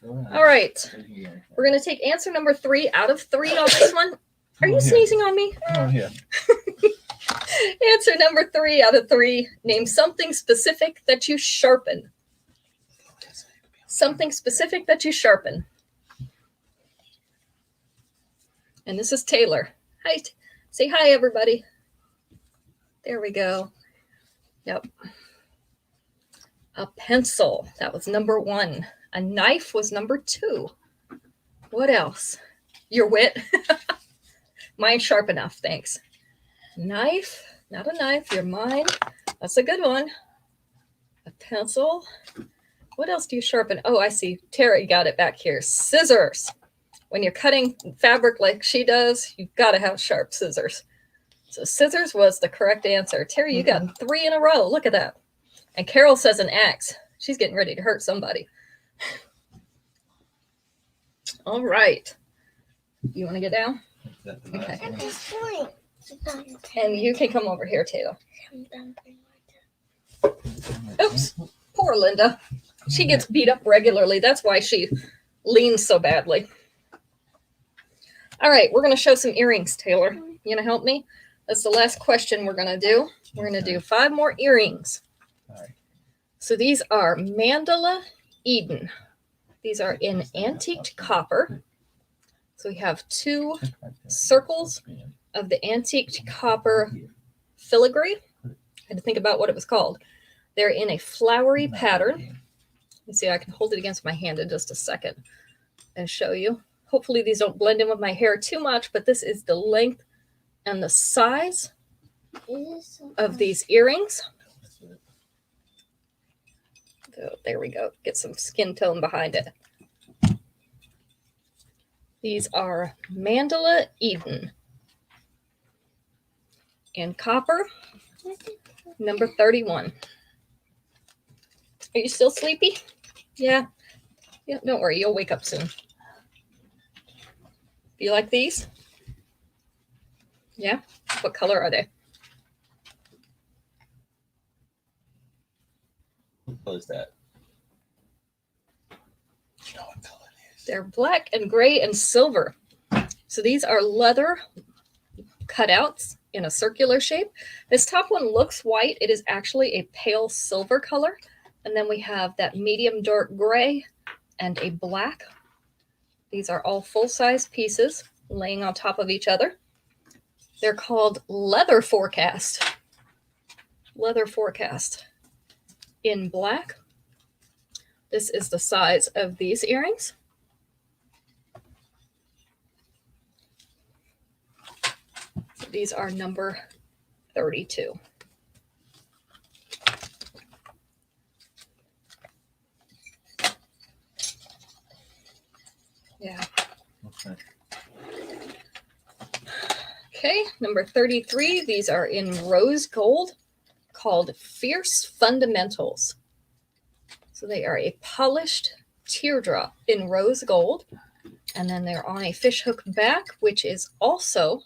Go around. All right. Right here. We're going to take answer number 3 out of 3 on this one. Are you Come on here. sneezing on me? Come on here. Answer number 3 out of 3. Name something specific that you sharpen. Something specific that you sharpen. And this is Taylor. Hi. Say hi, everybody. There we go. Yep. A pencil. That was number 1. A knife was number 2. What else? Your wit. Mine's sharp enough, thanks. Knife. Not a knife. Your mind. That's a good one. A pencil. What else do you sharpen? Oh, I see. Terry got it back here. Scissors. When you're cutting fabric like she does, you've got to have sharp scissors. So scissors was the correct answer. Terry, you got 3 in a row. Look at that. And Carol says an axe. She's getting ready to hurt somebody. All right. You want to get down? That's the last Okay. At one. this point, And you can come over here, Taylor. I'm done. Oops. Poor Linda. She gets beat up regularly. That's why she leans so badly. All right, we're going to show some earrings, Taylor. You going to help me? That's the last question we're going to do. We're going to do 5 more earrings. All right. So these are Mandala Eden. These are in antiqued copper. So we have 2 circles of the antiqued copper filigree. I had to think about what it was called. They're in a flowery pattern. Let me see, I can hold it against my hand in just a second and show you. Hopefully these don't blend in with my hair too much, but this is the length and the size of these earrings. So there we go. Get some skin tone behind it. These are Mandala Eden in copper, number 31. Are you still sleepy? Yeah. Yeah, don't worry. You'll wake up soon. You like these? Yeah? What color are they? What color is that? You know what color it is. They're black and gray and silver. So these are leather cutouts in a circular shape. This top one looks white. It is actually a pale silver color. And then we have that medium dark gray and a black. These are all full-size pieces laying on top of each other. They're called Leather Forecast. Leather Forecast in black. This is the size of these earrings. These are number 32. Yeah. Okay. Okay, number 33. These are in rose gold called Fierce Fundamentals. So they are a polished teardrop in rose gold. And then they're on a fishhook back, which is also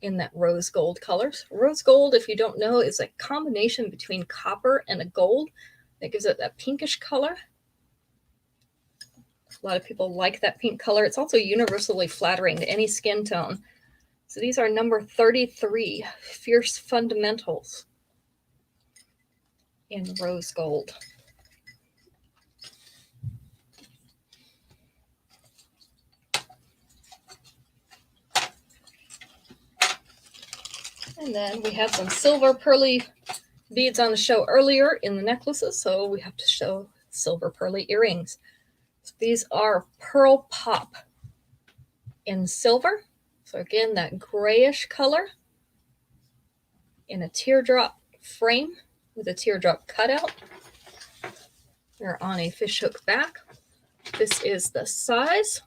in that rose gold colors. Rose gold, if you don't know, is a combination between copper and a gold that gives it that pinkish color. A lot of people like that pink color. It's also universally flattering to any skin tone. So these are number 33, Fierce Fundamentals in rose gold. And then we had some silver pearly beads on the show earlier in the necklaces, so we have to show silver pearly earrings. So these are Pearl Pop in silver. So again, that grayish color in a teardrop frame with a teardrop cutout. They're on a fishhook back. This is the size.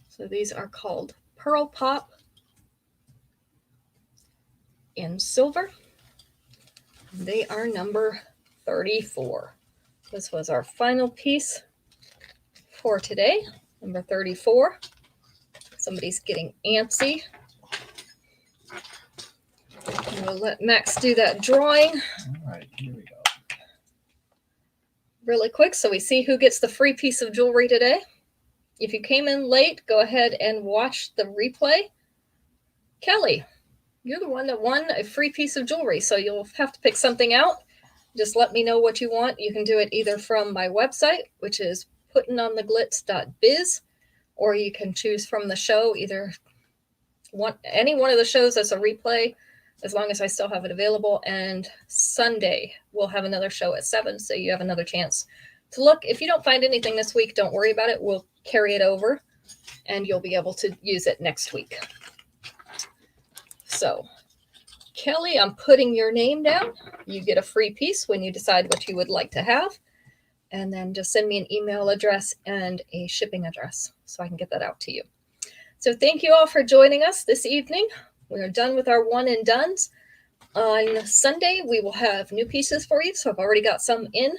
So these are called Pearl Pop in silver. They are number 34. This was our final piece for today, number 34. Somebody's getting antsy. We'll let Max do that drawing All right, here we go. really quick so we see who gets the free piece of jewelry today. If you came in late, go ahead and watch the replay. Kelly, you're the one that won a free piece of jewelry, so you'll have to pick something out. Just let me know what you want. You can do it either from my website, which is puttingontheglitz.biz, or you can choose from the show, either any one of the shows as a replay, as long as I still have it available. And Sunday, we'll have another show at 7, so you have another chance to look. If you don't find anything this week, don't worry about it. We'll carry it over, and you'll be able to use it next week. So, Kelly, I'm putting your name down. You get a free piece when you decide what you would like to have. And then just send me an email address and a shipping address so I can get that out to you. So thank you all for joining us this evening. We are done with our one and dones. On Sunday, we will have new pieces for you. So I've already got some in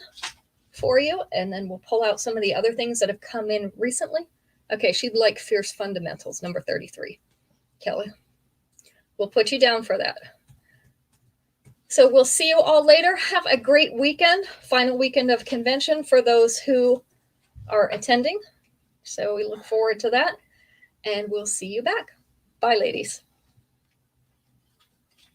for you. And then we'll pull out some of the other things that have come in recently. Okay, she'd like Fierce Fundamentals, number 33. Kelly, we'll put you down for that. So we'll see you all later. Have a great weekend. Final weekend of convention for those who are attending. So we look forward to that. And we'll see you back. Bye, ladies.